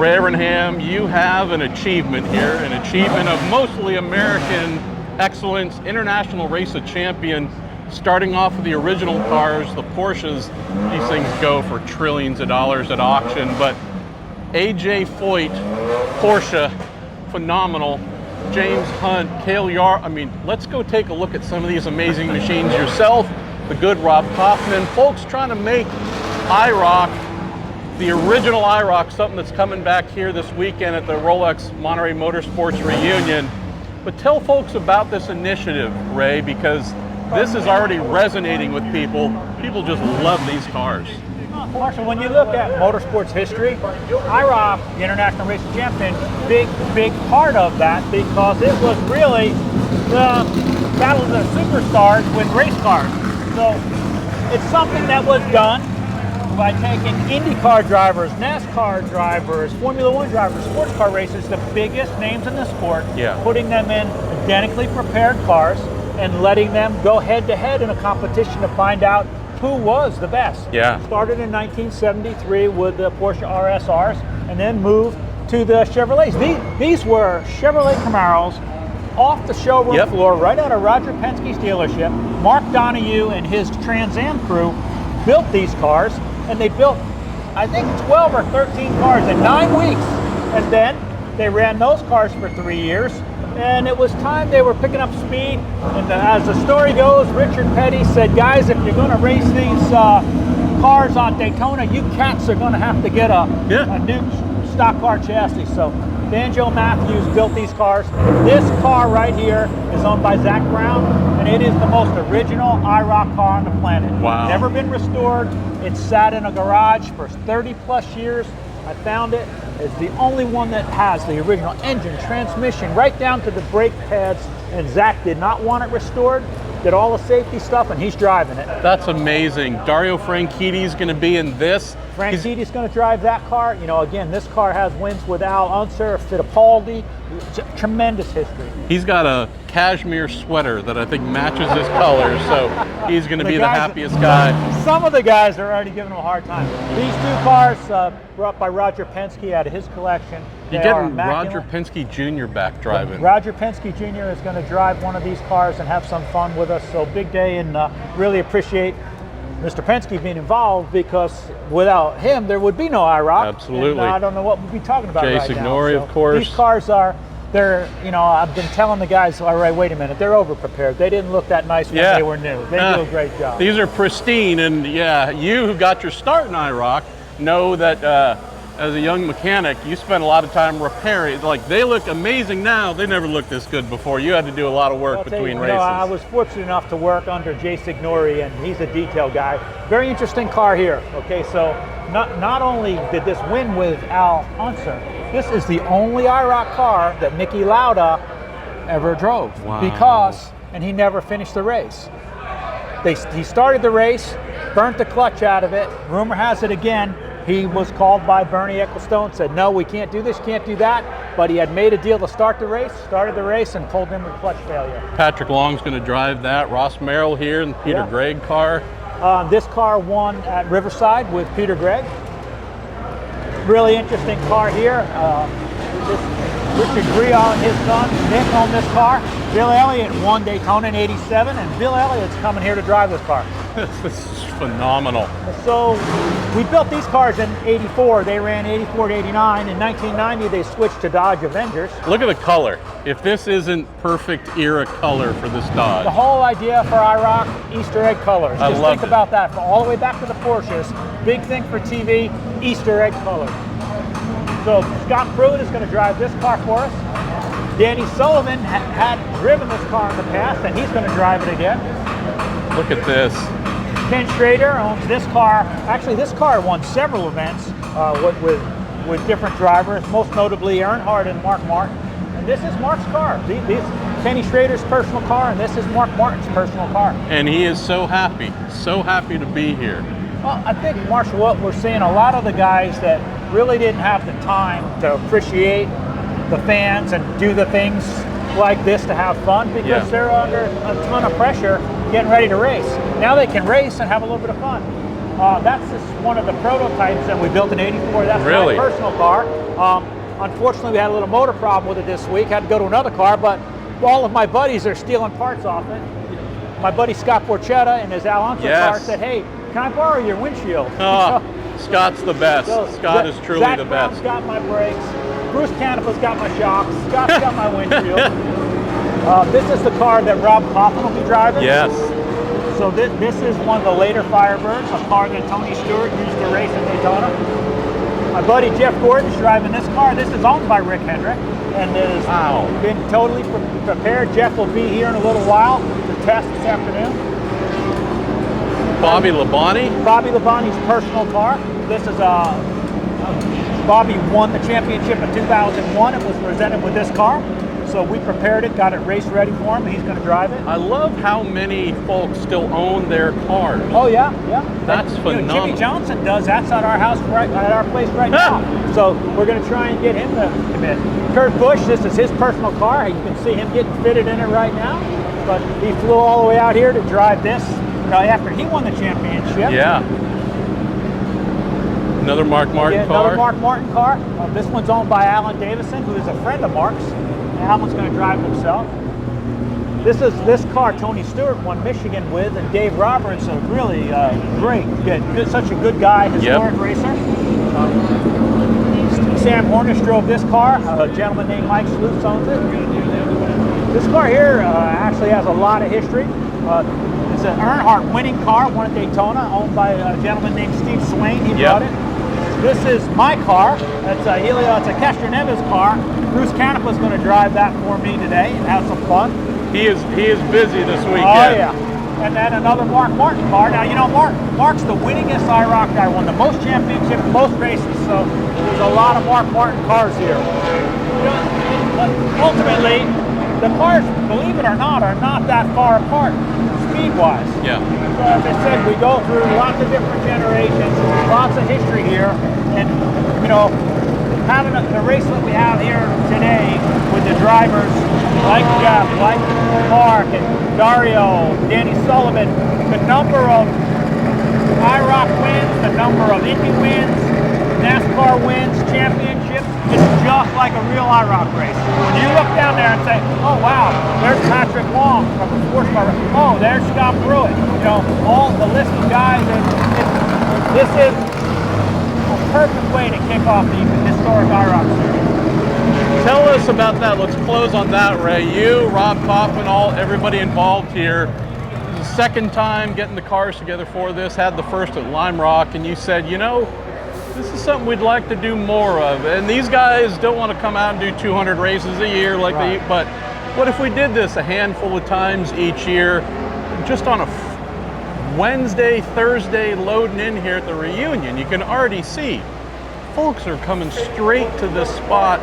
Ray Evernham, you have an achievement here, an achievement of mostly American excellence, international race of champion, starting off with the original cars, the Porsches. These things go for trillions of dollars at auction, but AJ Foyt, Porsche, phenomenal. James Hunt, Cale Yar, I mean, let's go take a look at some of these amazing machines yourself. The good Rob Kaufman, folks trying to make IROC, the original IROC, something that's coming back here this weekend at the Rolex Monterey Motorsports Reunion. But tell folks about this initiative, Ray, because this is already resonating with people. People just love these cars. Marshall, when you look at motorsports history, IROC, the International Racing Champion, big part of that, because it was really the battle of the superstars with race cars. So it's something that was done by taking IndyCar drivers, NASCAR drivers, Formula One drivers, sports car racers, the biggest names in the sport, putting them in identically prepared cars and letting them go head to head in a competition to find out who was the best. Started in 1973 with the Porsche RSRs and then moved to the Chevrolets. These were Chevrolet Camaros off the showroom floor, right out of Roger Penske's dealership. Mark Donahue and his Trans Am crew built these cars, and they built, I think, 12 or 13 cars in 9 weeks. And then they ran those cars for 3 years. And it was time they were picking up speed. And as the story goes, Richard Petty said, guys, if you're going to race these cars on Daytona, you cats are going to have to get a new stock car chassis. So Banjo Matthews built these cars. This car right here is owned by Zack Brown, and it is the most original IROC car on the planet. Wow. Never been restored. It sat in a garage for 30 plus years. I found it. It's the only one that has the original engine, transmission, right down to the brake pads, and Zack did not want it restored, did all the safety stuff, and he's driving it. That's amazing. Dario Franchitti's going to be in this. Franchitti's going to drive that car. You know, again, this car has wins with Al Unser, Fittipaldi, tremendous history. He's got a cashmere sweater that I think matches his colors, so he's going to be the happiest guy. Some of the guys are already giving him a hard time. These two cars brought by Roger Pensky out of his collection. You're getting Roger Pensky Jr. back driving. Roger Pensky Jr. is going to drive one of these cars and have some fun with us, so big day, and really appreciate Mr. Pensky being involved, because without him there would be no IROC. Absolutely. And I don't know what we'd be talking about Jay right Signori, now. So of course. These cars they're, you know, I've been telling the guys, all right, wait a minute, they're over-prepared. They didn't look that nice when they were new. They do a great job. These are pristine, and you who got your start in IROC know that as a young mechanic, you spent a lot of time repairing. Like, they look amazing now. They never looked this good before. You had to do a lot of work between races. I was fortunate enough to work under Jay Signori, and he's a detail guy. Very interesting car here. Okay, so not only did this win with Al Unser, this is the only IROC car that Niki Lauda ever drove. Wow. And he never finished the race. He started the race, burnt the clutch out of it. Rumor has it again, he was called by Bernie Ecclestone, said, no, we can't do this, can't do that. But he had made a deal to start the race, started the race, and pulled in with clutch failure. Patrick Long's going to drive that. Ross Merrill here in the Peter Gregg car. This car won at Riverside with Peter Gregg. Really interesting car here. Richard Griot and his son, Nick, own this car. Bill Elliott won Daytona in '87, and Bill Elliott's coming here to drive this car. This is phenomenal. So we built these cars in '84. They ran '84 to '89. In 1990, they switched to Dodge Avengers. Look at the color. If this isn't perfect era color for this Dodge. The whole idea for IROC, Easter egg colors. Just think about that. From all the way back to the Porsches, big thing for TV, Easter egg colors. So Scott Pruitt is going to drive this car for us. Danny Sullivan had driven this car in the past, and he's going to drive it again. Look at this. Ken Schrader owns this car. Actually, this car won several events with different drivers, most notably Earnhardt and Mark Martin. And this is Mark's car. This Kenny Schrader's personal car, and this is Mark Martin's personal car. And he is so happy to be here. Well, I think, Marshall, what we're seeing, a lot of the guys that really didn't have the time to appreciate the fans and do the things like this to have fun, because they're under a ton of pressure getting ready to race. Now they can race and have a little bit of fun. That's just one of the prototypes that we built in '84. That's Really? my personal car. Unfortunately, we had a little motor problem with it this week. Had to go to another car, but all of my buddies are stealing parts off it. My buddy Scott Borchetta and his Alonso car said, "Hey, can I borrow your windshield?" Scott's the best. Scott is truly Zack the best. Got my brakes. Bruce Canipa's got my shocks. Scott's got my windshield. This is the car that Rob Coffin will be driving. Yes. So this is one of the later Firebirds, a car that Tony Stewart used to race in Daytona. My buddy Jeff Gordon's driving this car. This is owned by Rick Hendrick and has been totally prepared. Jeff will be here in a little while to test this afternoon. Bobby Labonte? Bobby Labonte's personal car. This is Bobby won the championship in 2001 and was presented with this car. So we prepared it, got it race ready for him, and he's going to drive it. I love how many folks still own their cars. Oh yeah, yeah. That's phenomenal. Jimmy Johnson does. That's at our house, at our place right now. So we're going to try and get him to commit. Kurt Busch, this is his personal car. You can see him getting fitted in it right now. But he flew all the way out here to drive this after he won the championship. Yeah. Another Mark Martin car. Another Mark Martin car. This one's owned by Alan Davison, who is a friend of Mark's. Alan's going to drive it himself. This car Tony Stewart won Michigan with, and Dave Roberts, a really great, such a good guy, historic racer. Sam Hornish drove this car. A gentleman named Mike Sleuth owns it. This car here actually has a lot of history. It's an Earnhardt winning car, won at Daytona, owned by a gentleman named Steve Swain. He brought it. This is my car. It's a Helio. It's a Kester Neves car. Bruce Canipa's going to drive that for me today and have some fun. He is busy this weekend. Oh yeah. And then another Mark Martin car. Now Mark's the winningest IROC guy. Won the most championships, most races. So there's a lot of Mark Martin cars here. Ultimately, the cars, believe it or not, are not that far apart speed-wise. Yeah. So as I said, we go through lots of different generations, lots of history here, and having the race that we have here today with the drivers like Jeff, like Mark, and Dario, Danny Sullivan, the number of IROC wins, the number of Indy wins, NASCAR wins, championships, it's just like a real IROC race. When you look down there and say, oh wow, there's Patrick Long from the sports car, oh, there's Scott Pruitt, all the list of guys, this is a perfect way to kick off the historic IROC series. Tell us about that. Let's close on that, Ray. You, Rob Kaufman, everybody involved here. This is the second time getting the cars together for this. Had the first at Lime Rock, and you said, this is something we'd like to do more of. And these guys don't want to come out and do 200 races a year but what if we did this a handful of times each year, just on a Wednesday, Thursday, loading in here at the reunion? You can already see folks are coming straight to this spot.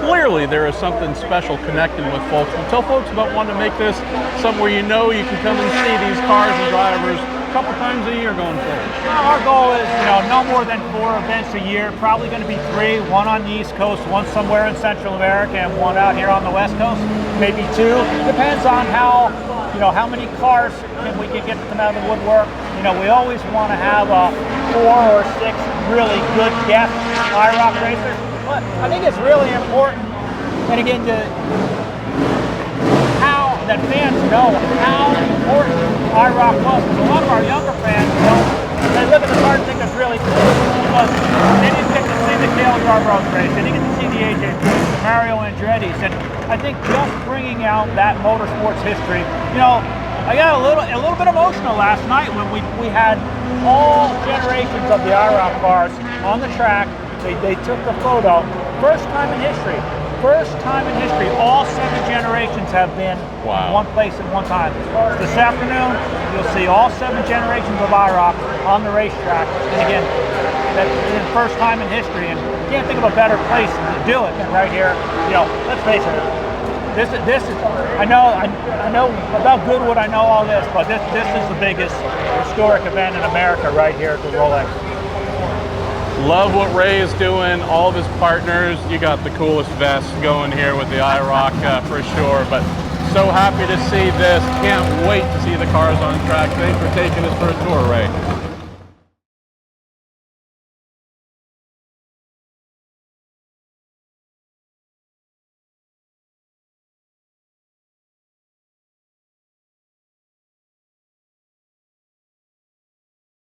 Clearly there is something special connecting with folks. Well, tell folks about wanting to make this something where you can come and see these cars and drivers a couple times a year going forward. Our goal is, no more than 4 events a year. Probably going to be 3, one on the East Coast, one somewhere in Central America, and one out here on the West Coast. Maybe 2. Depends on how many cars we can get to come out of the woodwork. We always want to have 4 or 6 really good guest IROC racers. But I think it's really important, and again, that fans know how important IROC was. Because a lot of our younger fans, they look at the car and think it's really cool, but they didn't get to see the Cale Yarbrough's race. They didn't get to see the AJ Foyt, the Mario Andretti's, and I think just bringing out that motorsports history. I got a little bit emotional last night when we had all generations of the IROC cars on the track. They took the photo. First time in history. All 7 generations have been in one place at one time. This afternoon, you'll see all 7 generations of IROC on the racetrack. And again, that's the first time in history. And you can't think of a better place to do it than right here. Let's face it. This is. I know about Goodwood. I know all this, but this is the biggest historic event in America right here at the Rolex. Love what Ray is doing, all of his partners. You got the coolest vest going here with the IROC for sure, but so happy to see this. Can't wait to see the cars on track. Thanks for taking us for a tour, Ray.